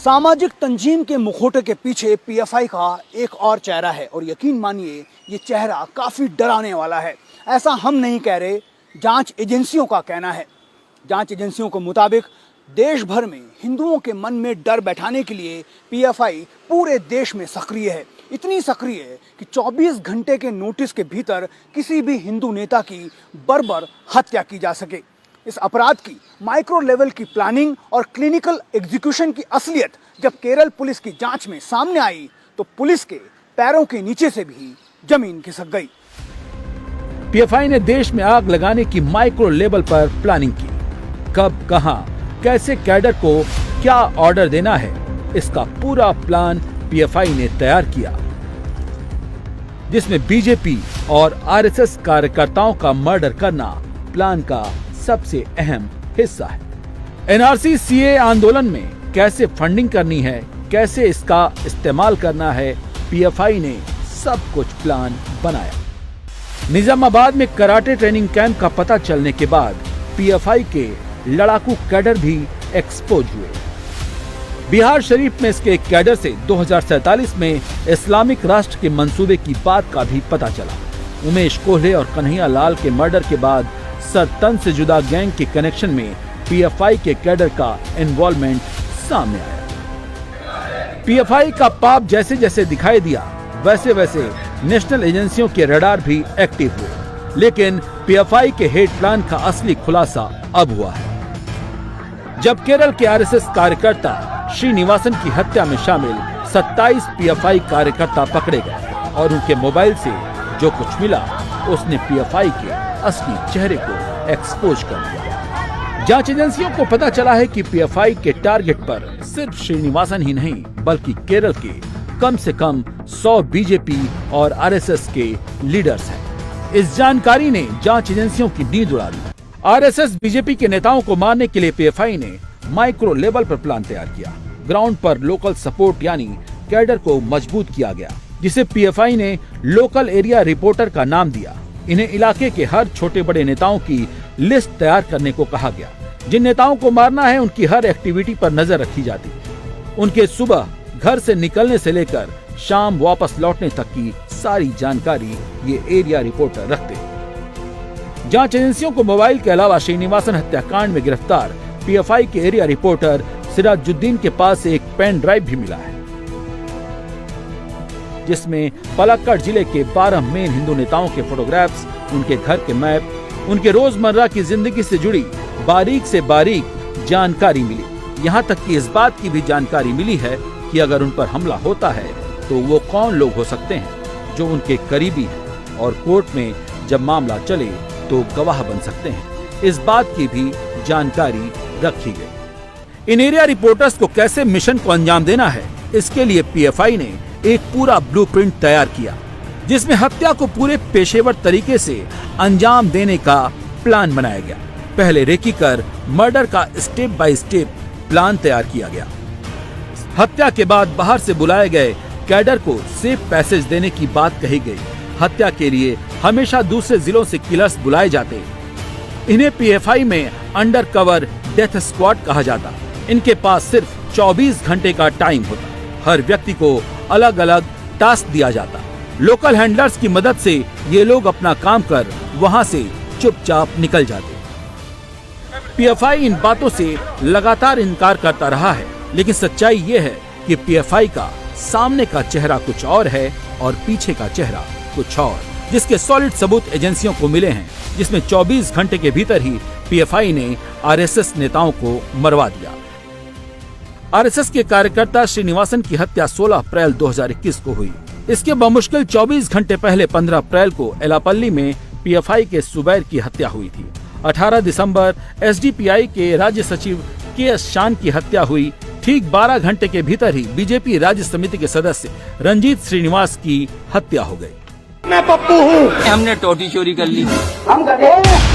सामाजिक तंजीम के मुखौटे के पीछे पीएफआई का एक और चेहरा है और यकीन मानिए ये चेहरा काफी डराने वाला है। ऐसा हम नहीं कह रहे, जांच एजेंसियों का कहना है। जांच एजेंसियों के मुताबिक देश भर में हिंदुओं के मन में डर बैठाने के लिए पीएफआई पूरे देश में सक्रिय है। इतनी सक्रिय है कि 24 घंटे के नोटिस के भीतर किसी भी हिंदू नेता की बर्बर हत्या की जा सके। इस अपराध की माइक्रो लेवल की प्लानिंग और क्लिनिकल एग्जीक्यूशन की असलियत जब केरल पुलिस की जांच में सामने आई तो पुलिस के पैरों के नीचे से भी जमीन खिसक गई। पीएफआई ने देश में आग लगाने की माइक्रो लेवल पर प्लानिंग की। कब, कहां, कैसे कैडर को क्या ऑर्डर देना है, इसका पूरा प्लान पीएफआई ने तैयार किया, जिसमें बीजेपी और आरएसएस कार्यकर्ताओं का मर्डर करना प्लान का सबसे अहम हिस्सा है। एनआरसी सीए आंदोलन में कैसे फंडिंग करनी है, कैसे इसका इस्तेमाल करना है, पीएफआई ने सब कुछ प्लान बनाया। निजामाबाद में कराटे ट्रेनिंग कैंप का पता चलने के बाद पीएफआई के लड़ाकू कैडर भी एक्सपोज हुए। बिहार शरीफ में इसके कैडर से 2047 में इस्लामिक राष्ट्र के मंसूबे की बात का भी पता चला। उमेश कोल्हे और कन्हैया लाल के मर्डर के बाद सरतन से जुदा गैंग के कनेक्शन में पीएफआई के कैडर का इन्वॉल्वमेंट सामने आया। पीएफआई का पाप जैसे जैसे दिखाई दिया वैसे वैसे नेशनल एजेंसियों के रडार भी एक्टिव हुए, लेकिन पीएफआई के हेड प्लान का असली खुलासा अब हुआ है। जब केरल के आरएसएस कार्यकर्ता श्रीनिवासन की हत्या में शामिल 27 पीएफआई कार्यकर्ता पकड़े गए और उनके मोबाइल से जो कुछ मिला उसने पीएफआई के असली चेहरे को एक्सपोज कर दिया। जांच एजेंसियों को पता चला है कि पीएफआई के टारगेट पर सिर्फ श्रीनिवासन ही नहीं बल्कि केरल के कम से कम 100 बीजेपी और आरएसएस के लीडर्स हैं। इस जानकारी ने जांच एजेंसियों की नींद उड़ा दी। आरएसएस बीजेपी के नेताओं को मारने के लिए पीएफआई ने माइक्रो लेवल पर प्लान तैयार किया। ग्राउंड पर लोकल सपोर्ट यानी कैडर को मजबूत किया गया, जिसे पीएफआई ने लोकल एरिया रिपोर्टर का नाम दिया। इन्हें इलाके के हर छोटे बड़े नेताओं की लिस्ट तैयार करने को कहा गया। जिन नेताओं को मारना है उनकी हर एक्टिविटी पर नजर रखी जाती। उनके सुबह घर से निकलने से लेकर शाम वापस लौटने तक की सारी जानकारी ये एरिया रिपोर्टर रखते। जांच एजेंसियों को मोबाइल के अलावा श्रीनिवासन हत्याकांड में गिरफ्तार पीएफआई के एरिया रिपोर्टर सिराजुद्दीन के पास से एक पेन ड्राइव भी मिला है, जिसमें पलक्कड़ जिले के 12 मेन हिंदू नेताओं के फोटोग्राफ्स, उनके घर के मैप, उनके रोजमर्रा की जिंदगी से जुड़ी बारीक से बारीक जानकारी मिली। यहाँ तक कि इस बात की भी जानकारी मिली है कि अगर उन पर हमला होता है तो वो कौन लोग हो सकते हैं जो उनके करीबी हैं और कोर्ट में जब मामला चले तो गवाह बन सकते हैं। इस बात की भी जानकारी रखी गई। इन एरिया रिपोर्टर्स को कैसे मिशन को अंजाम देना है, इसके लिए पीएफआई ने एक पूरा ब्लूप्रिंट तैयार किया, जिसमें हत्या को पूरे पेशेवर तरीके से अंजाम देने का प्लान बनाया गया। पहले रेकी कर मर्डर का स्टेप बाय स्टेप प्लान तैयार किया गया। हत्या के बाद बाहर से बुलाए गए कैडर को सेफ पैसेज देने की बात कही गई। हत्या के लिए हमेशा दूसरे जिलों से किलर्स बुलाए जाते। इन्हें पीएफआई में अंडर कवर डेथ स्क्वाड कहा जाता। इनके पास सिर्फ 24 घंटे का टाइम होता। हर व्यक्ति को अलग अलग टास्क दिया जाता। लोकल हैंडलर्स की मदद से ये लोग अपना काम कर वहां से चुपचाप निकल जाते। पीएफआई इन बातों से लगातार इनकार करता रहा है, लेकिन सच्चाई ये है कि पीएफआई का सामने का चेहरा कुछ और है और पीछे का चेहरा कुछ और, जिसके सॉलिड सबूत एजेंसियों को मिले हैं, जिसमें 24 घंटे के भीतर ही पीएफआई ने आरएसएस नेताओं को मरवा दिया। आरएसएस के कार्यकर्ता श्रीनिवासन की हत्या 16 अप्रैल 2021 को हुई। इसके बमुश्किल 24 घंटे पहले 15 अप्रैल को एलापल्ली में पीएफआई के सुबैर की हत्या हुई थी। 18 दिसंबर एसडीपीआई के राज्य सचिव केएस शान की हत्या हुई। ठीक 12 घंटे के भीतर ही बीजेपी राज्य समिति के सदस्य रंजीत श्रीनिवास की हत्या हो गई। मैं पप्पू हूँ। हमने टोटी चोरी कर ली। हम गधे हैं।